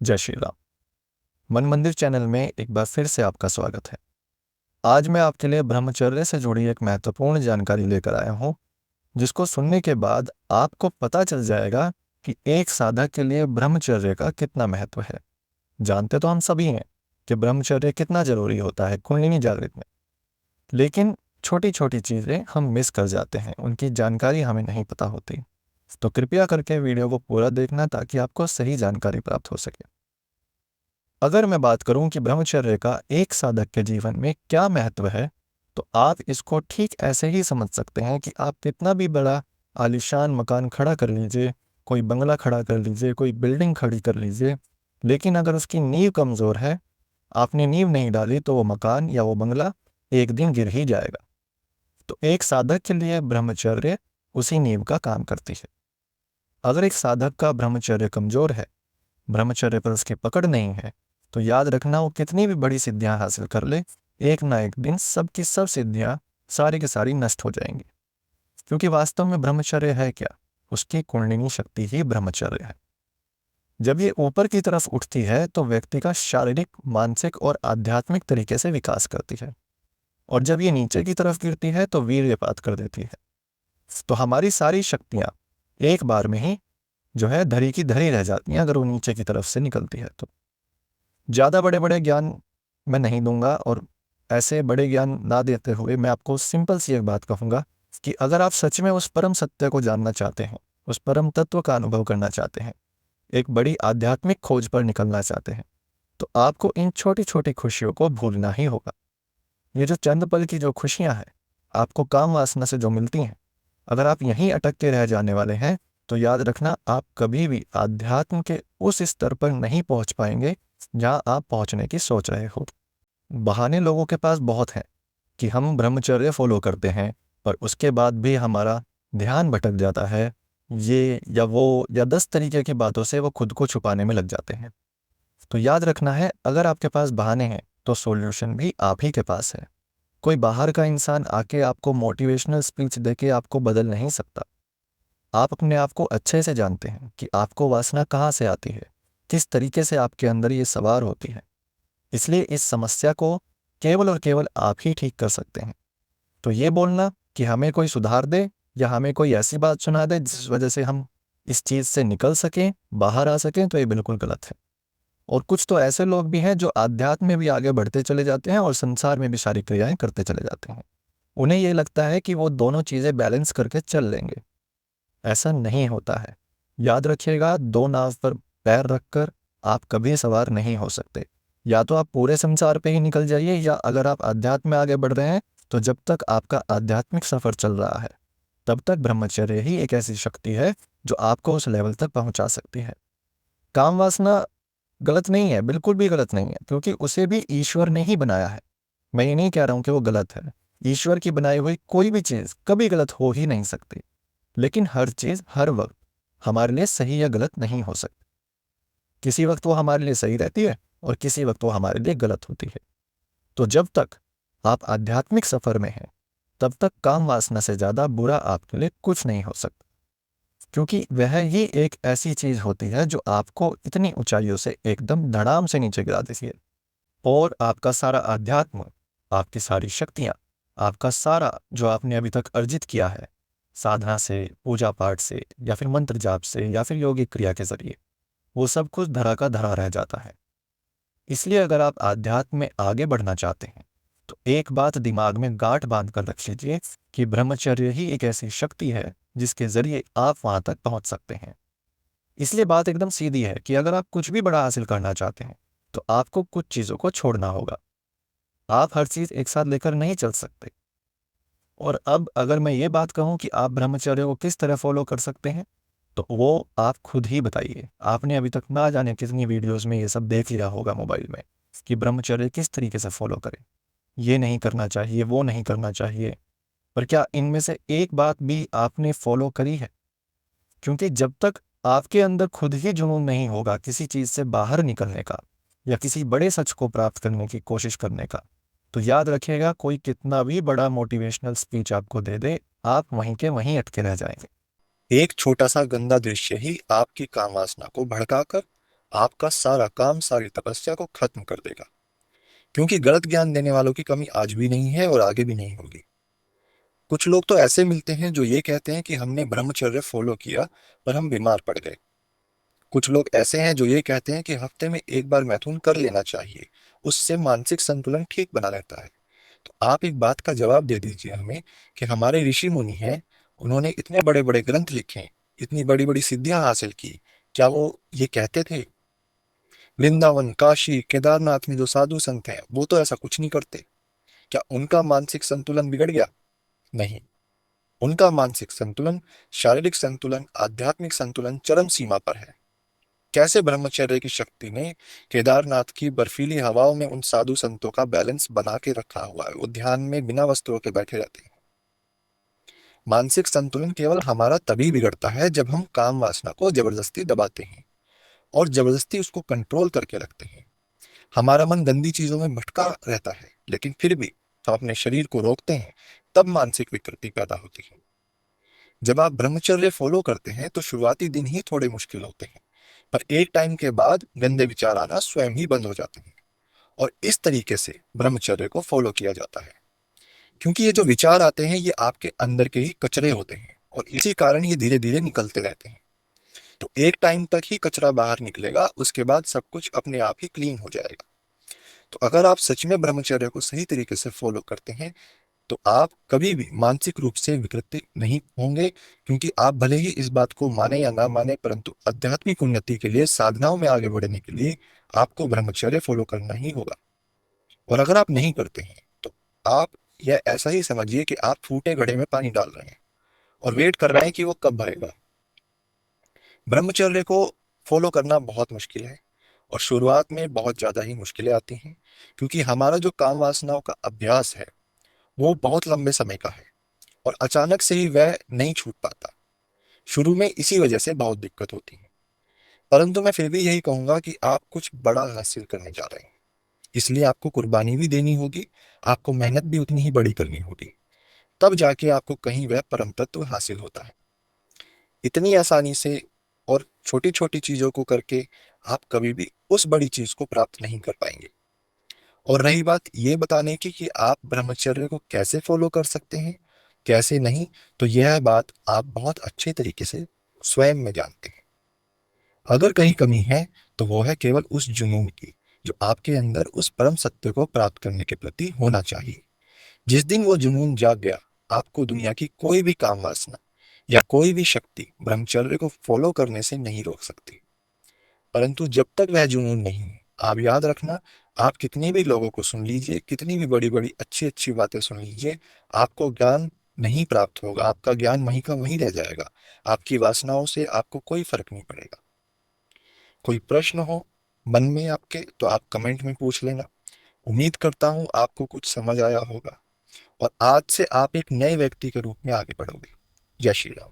जय श्री राम। मन मंदिर चैनल में एक बार फिर से आपका स्वागत है। आज मैं आपके लिए ब्रह्मचर्य से जुड़ी एक महत्वपूर्ण जानकारी लेकर आया हूँ, जिसको सुनने के बाद आपको पता चल जाएगा कि एक साधक के लिए ब्रह्मचर्य का कितना महत्व है। जानते तो हम सभी हैं कि ब्रह्मचर्य कितना जरूरी होता है कुंडलिनी जागृत में, लेकिन छोटी छोटी चीज़ें हम मिस कर जाते हैं, उनकी जानकारी हमें नहीं पता होती। तो कृपया करके वीडियो को पूरा देखना ताकि आपको सही जानकारी प्राप्त हो सके। अगर मैं बात करूं कि ब्रह्मचर्य का एक साधक के जीवन में क्या महत्व है, तो आप इसको ठीक ऐसे ही समझ सकते हैं कि आप कितना भी बड़ा आलीशान मकान खड़ा कर लीजिए, कोई बंगला खड़ा कर लीजिए, कोई बिल्डिंग खड़ी कर लीजिए, लेकिन अगर उसकी नींव कमज़ोर है, आपने नींव नहीं डाली, तो वो मकान या वो बंगला एक दिन गिर ही जाएगा। तो एक साधक के लिए ब्रह्मचर्य उसी नींव का काम करती है। अगर एक साधक का ब्रह्मचर्य कमज़ोर है, ब्रह्मचर्य पर उसकी पकड़ नहीं है, तो याद रखना वो कितनी भी बड़ी सिद्धियां हासिल कर ले, एक ना एक दिन सबकी सब सिद्धियां सारी की सारी नष्ट हो जाएंगी। क्योंकि वास्तव में ब्रह्मचर्य है क्या? उसकी कुंडलिनी शक्ति ही ब्रह्मचर्य है। जब ये ऊपर की तरफ उठती है तो व्यक्ति का शारीरिक, मानसिक और आध्यात्मिक तरीके से विकास करती है, और जब ये नीचे की तरफ गिरती है तो वीर्यपात कर देती है। तो हमारी सारी शक्तियां एक बार में ही जो है धरी की धरी रह जाती हैं अगर वो नीचे की तरफ से निकलती है। तो ज़्यादा बड़े बड़े ज्ञान मैं नहीं दूंगा, और ऐसे बड़े ज्ञान ना देते हुए मैं आपको सिंपल सी एक बात कहूँगा कि अगर आप सच में उस परम सत्य को जानना चाहते हैं, उस परम तत्व का अनुभव करना चाहते हैं, एक बड़ी आध्यात्मिक खोज पर निकलना चाहते हैं, तो आपको इन छोटी छोटी खुशियों को भूलना ही होगा। ये जो चंद पल की जो खुशियाँ हैं आपको काम वासना से जो मिलती हैं, अगर आप यहीं अटक के रह जाने वाले हैं, तो याद रखना आप कभी भी आध्यात्म के उस स्तर पर नहीं पहुंच पाएंगे जहां आप पहुंचने की सोच रहे हो। बहाने लोगों के पास बहुत हैं कि हम ब्रह्मचर्य फॉलो करते हैं, पर उसके बाद भी हमारा ध्यान भटक जाता है, ये या वो या 10 तरीके की बातों से वो खुद को छुपाने में लग जाते हैं। तो याद रखना है, अगर आपके पास बहाने हैं तो सॉल्यूशन भी आप ही के पास है। कोई बाहर का इंसान आके आपको मोटिवेशनल स्पीच देके आपको बदल नहीं सकता। आप अपने आप को अच्छे से जानते हैं कि आपको वासना कहाँ से आती है, किस तरीके से आपके अंदर ये सवार होती है। इसलिए इस समस्या को केवल और केवल आप ही ठीक कर सकते हैं। तो ये बोलना कि हमें कोई सुधार दे या हमें कोई ऐसी बात सुना दे जिस वजह से हम इस चीज़ से निकल सकें, बाहर आ सकें, तो ये बिल्कुल गलत है। और कुछ तो ऐसे लोग भी हैं जो आध्यात्म में भी आगे बढ़ते चले जाते हैं और संसार में भी सारी क्रियाएं करते चले जाते हैं। उन्हें ये लगता है कि वो दोनों चीज़ें बैलेंस करके चल लेंगे। ऐसा नहीं होता है। याद रखिएगा, दो नाव पर पैर रखकर आप कभी सवार नहीं हो सकते। या तो आप पूरे संसार पे ही निकल जाइए, या अगर आप अध्यात्म में आगे बढ़ रहे हैं तो जब तक आपका आध्यात्मिक सफर चल रहा है तब तक ब्रह्मचर्य ही एक ऐसी शक्ति है जो आपको उस लेवल तक पहुंचा सकती है। काम वासना गलत नहीं है, बिल्कुल भी गलत नहीं है, क्योंकि उसे भी ईश्वर ने ही बनाया है। मैं ये नहीं कह रहा हूं कि वो गलत है। ईश्वर की बनाई हुई कोई भी चीज़ कभी गलत हो ही नहीं सकती, लेकिन हर चीज़ हर वक्त हमारे लिए सही या गलत नहीं हो सकती। किसी वक्त वो हमारे लिए सही रहती है और किसी वक्त वो हमारे लिए गलत होती है। तो जब तक आप आध्यात्मिक सफर में हैं तब तक काम वासना से ज़्यादा बुरा आपके लिए कुछ नहीं हो सकता, क्योंकि वह ही एक ऐसी चीज़ होती है जो आपको इतनी ऊंचाइयों से एकदम धड़ाम से नीचे गिरा देती है, और आपका सारा आध्यात्म, आपकी सारी शक्तियाँ, आपका सारा जो आपने अभी तक अर्जित किया है साधना से, पूजा पाठ से, या फिर मंत्र जाप से, या फिर योगिक क्रिया के जरिए, वो सब कुछ धरा का धरा रह जाता है। इसलिए अगर आप आध्यात्म में आगे बढ़ना चाहते हैं तो एक बात दिमाग में गांठ बांध कर रख लीजिए कि ब्रह्मचर्य ही एक ऐसी शक्ति है जिसके जरिए आप वहां तक पहुंच सकते हैं। इसलिए बात एकदम सीधी है कि अगर आप कुछ भी बड़ा हासिल करना चाहते हैं तो आपको कुछ चीज़ों को छोड़ना होगा। आप हर चीज़ एक साथ लेकर नहीं चल सकते। और अब अगर मैं ये बात कहूँ कि आप ब्रह्मचर्य को किस तरह फॉलो कर सकते हैं, तो वो आप खुद ही बताइए। आपने अभी तक ना जाने कितनी वीडियोस में ये सब देख लिया होगा मोबाइल में कि ब्रह्मचर्य किस तरीके से फॉलो करें, ये नहीं करना चाहिए, वो नहीं करना चाहिए, पर क्या इनमें से एक बात भी आपने फॉलो करी है? क्योंकि जब तक आपके अंदर खुद ही जुनून नहीं होगा किसी चीज़ से बाहर निकलने का या किसी बड़े सच को प्राप्त करने की कोशिश करने का, तो याद रखिएगा, कोई कितना भी बड़ा मोटिवेशनल स्पीच आपको दे दे, आप वहीं के वहीं अटके रह जाएंगे। एक छोटा सा गंदा दृश्य ही आपकी काम वासना को भड़काकर आपका सारा काम, सारी तपस्या को खत्म कर देगा। क्योंकि गलत ज्ञान देने वालों की कमी आज भी नहीं है और आगे भी नहीं होगी। कुछ लोग तो ऐसे मिलते हैं जो ये कहते हैं कि हमने ब्रह्मचर्य फॉलो किया पर हम बीमार पड़ गए। कुछ लोग ऐसे हैं जो ये कहते हैं कि हफ्ते में एक बार मैथुन कर लेना चाहिए, उससे मानसिक संतुलन ठीक बना रहता है। तो आप एक बात का जवाब दे दीजिए हमें कि हमारे ऋषि मुनि हैं, उन्होंने इतने बड़े बड़े ग्रंथ लिखे, इतनी बड़ी बड़ी सिद्धियां हासिल की, क्या वो ये कहते थे? वृंदावन, काशी, केदारनाथ में जो साधु संत हैं वो तो ऐसा कुछ नहीं करते। क्या उनका मानसिक संतुलन बिगड़ गया? नहीं। उनका मानसिक संतुलन, शारीरिक संतुलन, आध्यात्मिक संतुलन चरम सीमा पर है। कैसे ब्रह्मचर्य की शक्ति ने केदारनाथ की बर्फीली हवाओं में उन साधु संतों का बैलेंस बना के रखा हुआ है। वो ध्यान में बिना वस्त्रों के बैठे रहते हैं। मानसिक संतुलन केवल हमारा तभी बिगड़ता है जब हम काम वासना को जबरदस्ती दबाते हैं और जबरदस्ती उसको कंट्रोल करके रखते हैं। हमारा मन गंदी चीजों में भटका रहता है, लेकिन फिर भी हम अपने शरीर को रोकते हैं, तब मानसिक विकृति पैदा होती है। जब आप ब्रह्मचर्य फॉलो करते हैं तो शुरुआती दिन ही थोड़े मुश्किल होते हैं, पर एक टाइम के बाद गंदे विचार आना स्वयं ही बंद हो जाते हैं। और इस तरीके से ब्रह्मचर्य को फॉलो किया जाता है। क्योंकि ये जो विचार आते हैं ये आपके अंदर के ही कचरे होते हैं और इसी कारण ये धीरे धीरे निकलते रहते हैं। तो एक टाइम तक ही कचरा बाहर निकलेगा, उसके बाद सब कुछ अपने आप ही क्लीन हो जाएगा। तो अगर आप सच में ब्रह्मचर्य को सही तरीके से फॉलो करते हैं तो आप कभी भी मानसिक रूप से विकृत नहीं होंगे। क्योंकि आप भले ही इस बात को माने या ना माने, परंतु आध्यात्मिक उन्नति के लिए, साधनाओं में आगे बढ़ने के लिए आपको ब्रह्मचर्य फॉलो करना ही होगा। और अगर आप नहीं करते हैं तो आप यह ऐसा ही समझिए कि आप फूटे घड़े में पानी डाल रहे हैं और वेट कर रहे हैं कि वो कब भरेगा। ब्रह्मचर्य को फॉलो करना बहुत मुश्किल है और शुरुआत में बहुत ज्यादा ही मुश्किलें आती हैं, क्योंकि हमारा जो काम वासनाओं का अभ्यास है वो बहुत लंबे समय का है और अचानक से ही वह नहीं छूट पाता। शुरू में इसी वजह से बहुत दिक्कत होती है। परंतु मैं फिर भी यही कहूंगा कि आप कुछ बड़ा हासिल करने जा रहे हैं, इसलिए आपको कुर्बानी भी देनी होगी, आपको मेहनत भी उतनी ही बड़ी करनी होगी। तब जाके आपको कहीं वह परम तत्व हासिल होता है। इतनी आसानी से और छोटी छोटी चीजों को करके आप कभी भी उस बड़ी चीज को प्राप्त नहीं कर पाएंगे। और रही बात ये बताने की कि आप ब्रह्मचर्य को कैसे फॉलो कर सकते हैं, कैसे नहीं, तो यह बात आप बहुत अच्छे तरीके से स्वयं में जानते हैं। अगर कहीं कमी है तो वो है केवल उस जुनून की जो आपके अंदर उस परम सत्य को प्राप्त करने के प्रति होना चाहिए। जिस दिन वो जुनून जाग गया, आपको दुनिया की कोई भी काम वासना या कोई भी शक्ति ब्रह्मचर्य को फॉलो करने से नहीं रोक सकती। परंतु जब तक वह जुनून नहीं है, आप याद रखना, आप कितने भी लोगों को सुन लीजिए, कितनी भी बड़ी बड़ी अच्छी अच्छी बातें सुन लीजिए, आपको ज्ञान नहीं प्राप्त होगा। आपका ज्ञान वहीं का वहीं रह जाएगा। आपकी वासनाओं से आपको कोई फर्क नहीं पड़ेगा। कोई प्रश्न हो मन में आपके तो आप कमेंट में पूछ लेना। उम्मीद करता हूं आपको कुछ समझ आया होगा और आज से आप एक नए व्यक्ति के रूप में आगे बढ़ोगे। जय श्री राम।